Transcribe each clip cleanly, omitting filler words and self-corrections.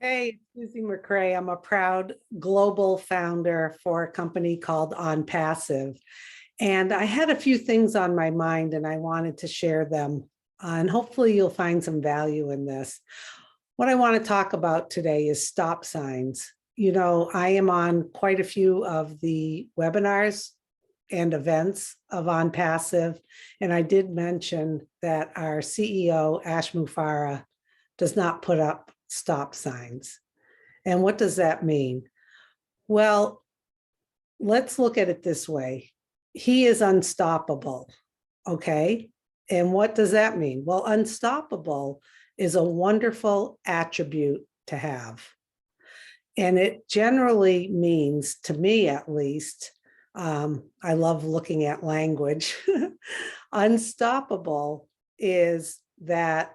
Hey, Susie McCrae. I'm a proud global founder for a company called On Passive. And I had a few things on my mind and I wanted to share them. And hopefully you'll find some value in this. What I want to talk about today is stop signs. I am on quite a few of the webinars and events of On Passive. And I did mention that our CEO, Ash Mufarah, does not put up stop signs. And what does that mean? Well, let's look at it this way. He is unstoppable, okay? And what does that mean? Well, unstoppable is a wonderful attribute to have. And it generally means, to me at least, I love looking at language. Unstoppable is that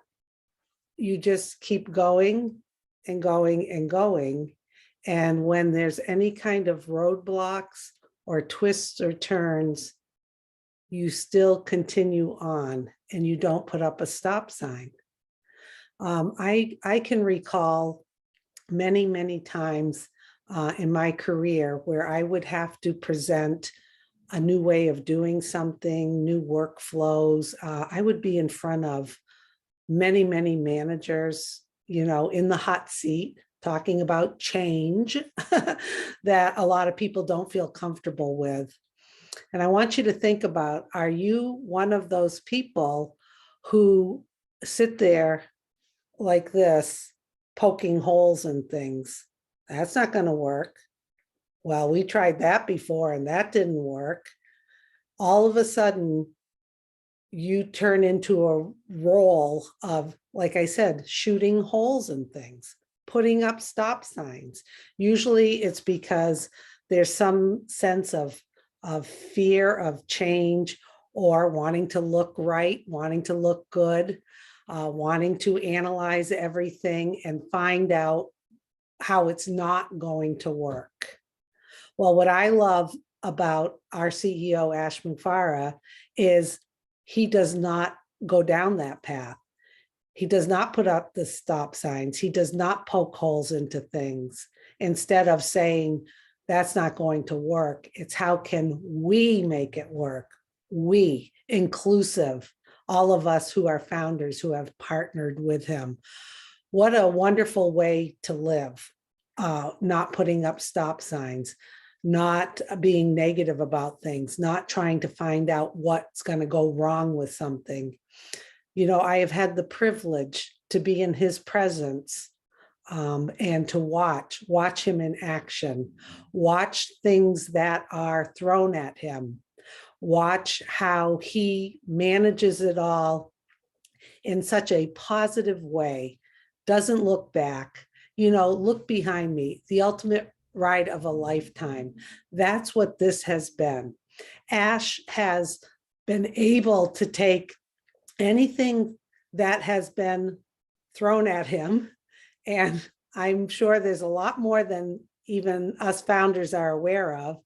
you just keep going and going and going. And when there's any kind of roadblocks or twists or turns, you still continue on and you don't put up a stop sign. I can recall many times in my career where I would have to present a new way of doing something, new workflows. I would be in front of many managers, in the hot seat, talking about change that a lot of people don't feel comfortable with. And I want you to think about, are you one of those people who sit there like this, poking holes in things? That's not going to work. Well, we tried that before and that didn't work. All of a sudden, you turn into a role of, like I said, shooting holes in things, putting up stop signs. Usually it's because there's some sense of fear of change, or wanting to look right, wanting to look good, wanting to analyze everything and find out how it's not going to work. Well, what I love about our CEO, Ash Mufarah, is he does not go down that path. He does not put up the stop signs. He does not poke holes into things. Instead of saying, that's not going to work, it's how can we make it work? We, inclusive, all of us who are founders who have partnered with him. What a wonderful way to live, not putting up stop signs, not being negative about things, not trying to find out what's going to go wrong with something. I have had the privilege to be in his presence and to watch him in action, watch things that are thrown at him, watch how he manages it all in such a positive way, doesn't look back. Look behind me, the ultimate ride of a lifetime. That's what this has been. Ash has been able to take anything that has been thrown at him, and I'm sure there's a lot more than even us founders are aware of,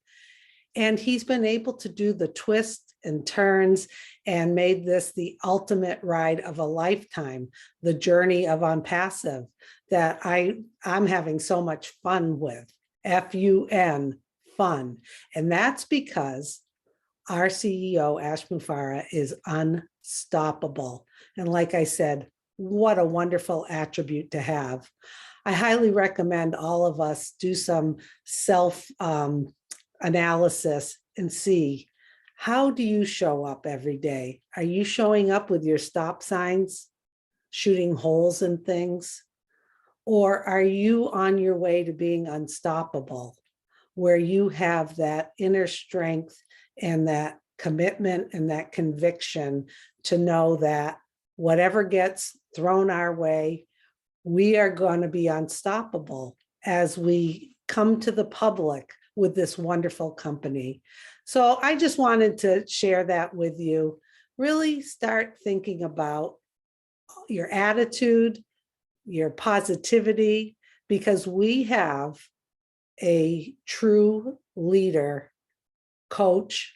and he's been able to do the twists and turns and made this the ultimate ride of a lifetime, the journey of On Passive that I'm having so much fun with. F-U-N, fun. And that's because our CEO, Ash Mufarah, is unstoppable. And like I said, what a wonderful attribute to have. I highly recommend all of us do some self analysis and see, how do you show up every day? Are you showing up with your stop signs, shooting holes in things? Or are you on your way to being unstoppable, where you have that inner strength and that commitment and that conviction to know that whatever gets thrown our way, we are going to be unstoppable as we come to the public with this wonderful company. So I just wanted to share that with you. Really start thinking about your attitude, your positivity, because we have a true leader, coach,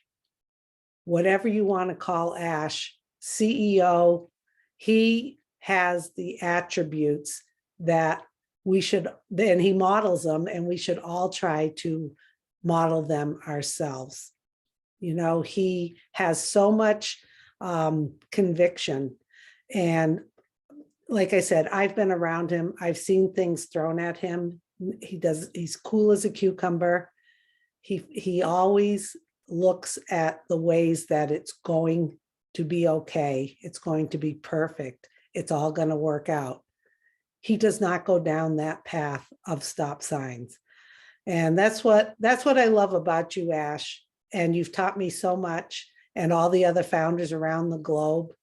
whatever you want to call Ash, CEO. He has the attributes that we should, then he models them, and we should all try to model them ourselves. You know, he has so much conviction. And like I said, I've been around him. I've seen things thrown at him. He's cool as a cucumber. He always looks at the ways that it's going to be okay. It's going to be perfect. It's all going to work out. He does not go down that path of stop signs. And that's what I love about you, Ash. And you've taught me so much, and all the other founders around the globe.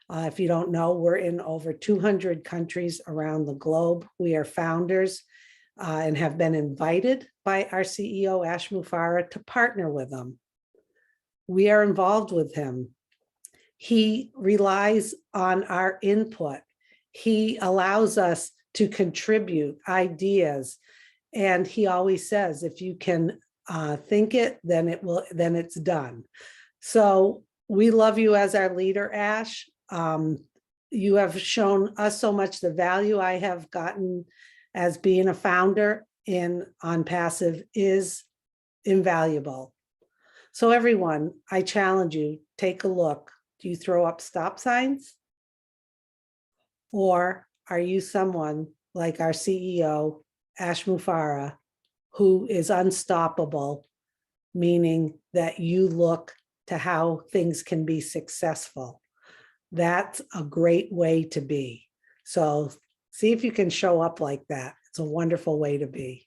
If you don't know, we're in over 200 countries around the globe. We are founders and have been invited by our CEO, Ash Mufareh, to partner with him. We are involved with him. He relies on our input. He allows us to contribute ideas. And he always says, if you can think it, then it's done. So we love you as our leader, Ash. You have shown us so much. The value I have gotten as being a founder on Passive is invaluable. So everyone, I challenge you, take a look. Do you throw up stop signs? Or are you someone like our CEO, Ash Mufareh, who is unstoppable, meaning that you look to how things can be successful? That's a great way to be. So see if you can show up like that. It's a wonderful way to be.